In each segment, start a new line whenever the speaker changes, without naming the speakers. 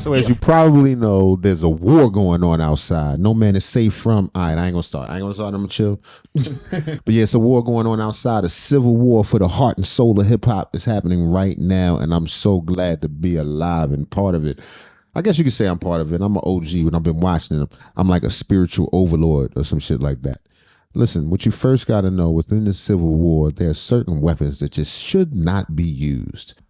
So as you probably know, there's a war going on outside. No man is safe from. All right, I ain't gonna start. I'm gonna chill. But yeah, it's a war going on outside. A civil war for the heart and soul of hip hop is happening right now, and I'm so glad to be alive and part of it. I guess you could say I'm part of it. I'm an OG when I've been watching them. I'm like a spiritual overlord or some shit like that. Listen, what you first got to know, within the Civil War, there are certain weapons that just should not be used.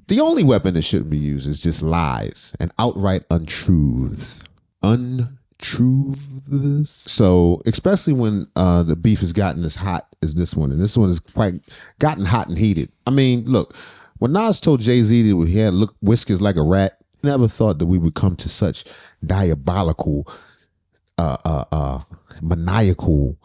The only weapon that shouldn't be used is just lies and outright untruths. Untruths. So, especially when the beef has gotten as hot as this one, and this one has quite gotten hot and heated. I mean, look, when Nas told Jay-Z that he had whiskers like a rat, I never thought that we would come to such diabolical, maniacal.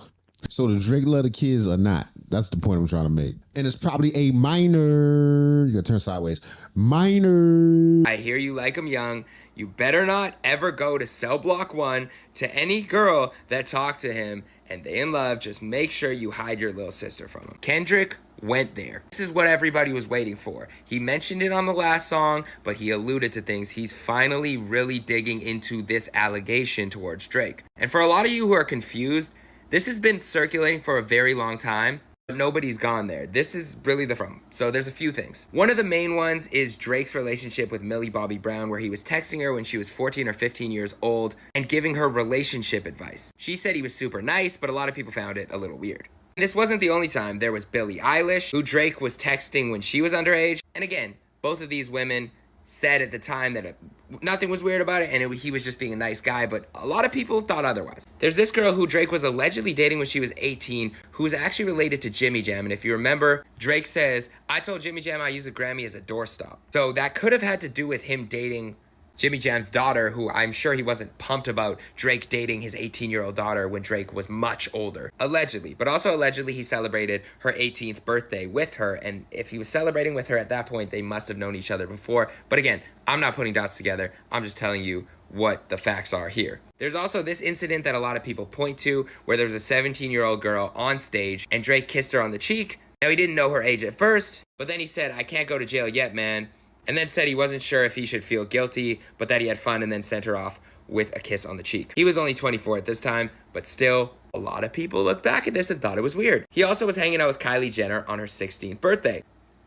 So the Drake love the kids or not? That's the point I'm trying to make. And it's probably a minor. You gotta turn sideways. Minor.
I hear you like them young. You better not ever go to cell block 1 to any girl that talked to him and they in love. Just make sure you hide your little sister from him. Kendrick went there. This is what everybody was waiting for. He mentioned it on the last song, but he alluded to things. He's finally really digging into this allegation towards Drake. And for a lot of you who are confused, this has been circulating for a very long time, but nobody's gone there. This is really the from. So there's a few things. One of the main ones is Drake's relationship with Millie Bobby Brown, where he was texting her when she was 14 or 15 years old and giving her relationship advice. She said he was super nice, but a lot of people found it a little weird. And this wasn't the only time. There was Billie Eilish, who Drake was texting when she was underage. And again, both of these women said at the time that nothing was weird about it, and he was just being a nice guy, but a lot of people thought otherwise. There's this girl who Drake was allegedly dating when she was 18, who is actually related to Jimmy Jam, and if you remember, Drake says, I told Jimmy Jam I use a Grammy as a doorstop. So that could have had to do with him dating Jimmy Jam's daughter, who I'm sure he wasn't pumped about Drake dating his 18-year-old daughter when Drake was much older. Allegedly. But also allegedly he celebrated her 18th birthday with her, and if he was celebrating with her at that point, they must have known each other before. But again, I'm not putting dots together. I'm just telling you what the facts are here. There's also this incident that a lot of people point to, where there was a 17-year-old girl on stage, and Drake kissed her on the cheek. Now, he didn't know her age at first, but then he said, I can't go to jail yet, man. And then said he wasn't sure if he should feel guilty, but that he had fun, and then sent her off with a kiss on the cheek. He was only 24 at this time, but still, a lot of people look back at this and thought it was weird. He also was hanging out with Kylie Jenner on her 16th birthday.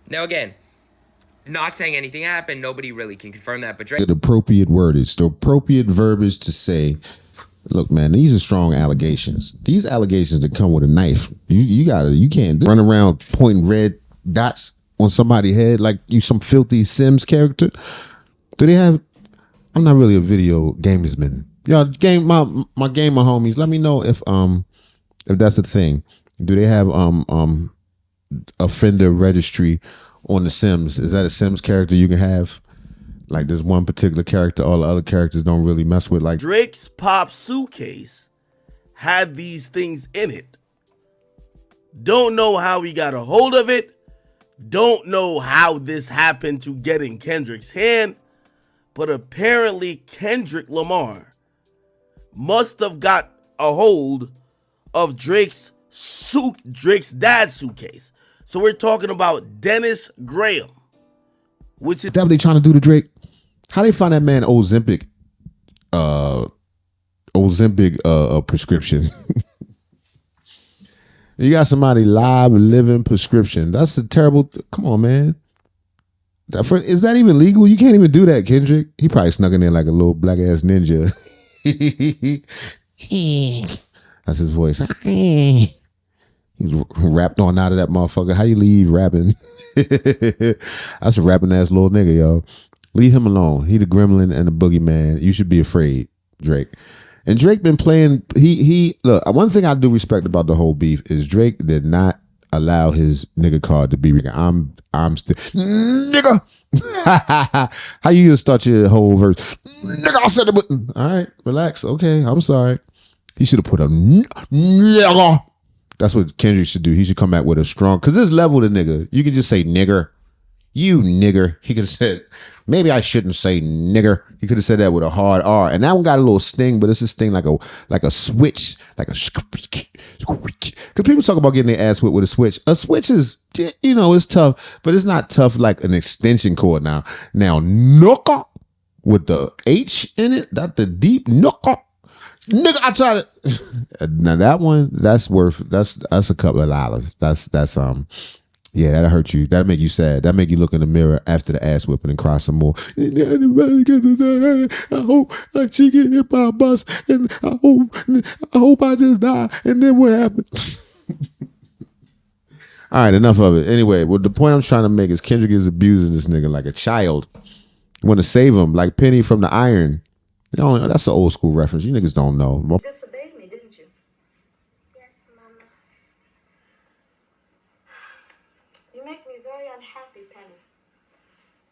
Now again, not saying anything happened, nobody really can confirm that, but Drake...
The appropriate wordage, the appropriate verbiage to say, look, man, these are strong allegations. These allegations that come with a knife, you can't run around pointing red dots on somebody's head like you some filthy Sims character. Do they have... I'm not really a video gamesman. Y'all, my gamer homies, let me know if that's a thing. Do they have offender registry on the Sims? Is that a Sims character you can have? Like there's one particular character all the other characters don't really mess with. Like
Drake's pop suitcase had these things in it. Don't know how he got a hold of it. Don't know how this happened to get in Kendrick's hand, but apparently Kendrick Lamar must have got a hold of Drake's dad's suitcase. So we're talking about Dennis Graham, which is
that what they trying to do to Drake? How they find that man Ozempic prescription? You got somebody live living prescription. That's a terrible. Come on, man. Is that even legal? You can't even do that, Kendrick. He probably snuck in there like a little black ass ninja. That's his voice. He's rapped on out of that motherfucker. How you leave rapping? That's a rapping ass little nigga, yo. Leave him alone. He the gremlin and the boogeyman. You should be afraid, Drake. And Drake been playing. He look. One thing I do respect about the whole beef is Drake did not allow his nigga card to be. I'm still nigga. How you just start your whole verse? Nigga, I said the button. All right, relax. Okay, I'm sorry. He should have put a nigga. That's what Kendrick should do. He should come back with a strong. Cause this level to nigga, you can just say nigger. You nigger. He could have said, maybe I shouldn't say nigger. He could have said that with a hard R. And that one got a little sting, but it's a sting like a switch, like a, because people talk about getting their ass whipped with a switch. A switch is, it's tough, but it's not tough like an extension cord now. Now, knuckle with the H in it, not the deep knuckle. Nigga, I tried it. Now that one, that's a couple of dollars. Yeah, that'll hurt you. That'll make you sad. That'll make you look in the mirror after the ass whipping and cry some more. I hope she get hit by a bus, and I hope I just die. And then what happened? All right, enough of it. Anyway, the point I'm trying to make is Kendrick is abusing this nigga like a child. Want to save him like Penny from the Iron. That's an old school reference. You niggas don't know.
You disobeyed me, didn't you? Yes, Mama. You make me very unhappy, Penny.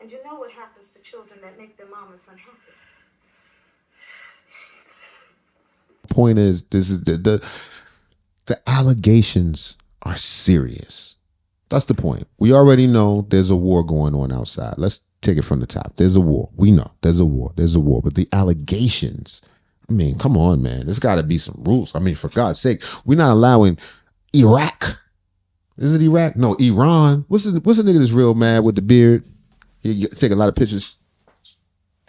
And you know what happens to children that make their mamas unhappy.
Point is, this is the allegations are serious. That's the point. We already know there's a war going on outside. Let's take it from the top. There's a war. We know there's a war. There's a war. But the allegations, I mean, come on, man. There's got to be some rules. I mean, for God's sake, we're not allowing Iraq. Is it Iraq? No, Iran. What's the nigga that's real mad with the beard? He take a lot of pictures.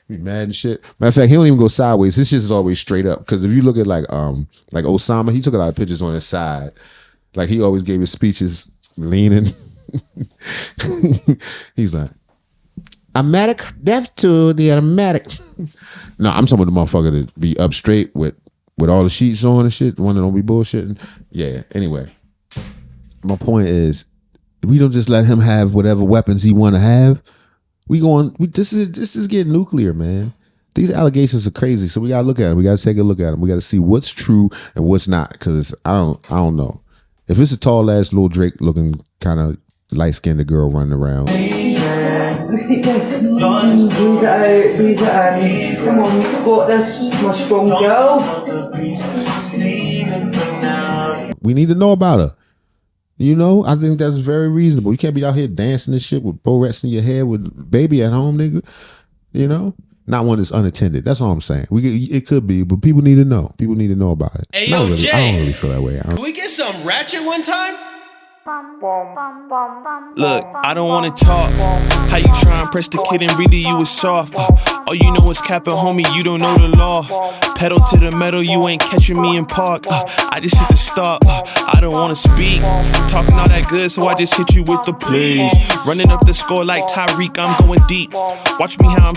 Be mad and shit. Matter of fact, he don't even go sideways. His shit is always straight up. Because if you look at like Osama, he took a lot of pictures on his side. Like he always gave his speeches leaning. He's like, America, death to the America. No, I'm talking about the motherfucker to be up straight with all the sheets on and shit. The one that don't be bullshitting. Yeah. Anyway, my point is, we don't just let him have whatever weapons he want to have. This is getting nuclear, man. These allegations are crazy. So we gotta look at them. We gotta take a look at them. We gotta see what's true and what's not. Because I don't know. If it's a tall ass little Drake looking kind of light skinned girl running around.
Breathe it out. Come on, you've got this, my strong girl.
We need to know about her. I think that's very reasonable. You can't be out here dancing and shit with borettes in your hair with baby at home, nigga. Not one that's unattended. That's all I'm saying. It could be, but people need to know. People need to know about it.
Hey, yo, Jay,
I don't really feel that way.
Can we get some ratchet one time? Look, I don't wanna talk. How you try and press the kid and read it, you was soft. All you know is capping, homie, you don't know the law. Pedal to the metal, you ain't catching me in park. I just hit the stop. I don't wanna speak. Talking all that good, so I just hit you with the plays. Running up the score like Tyreek, I'm going deep. Watch me how I'm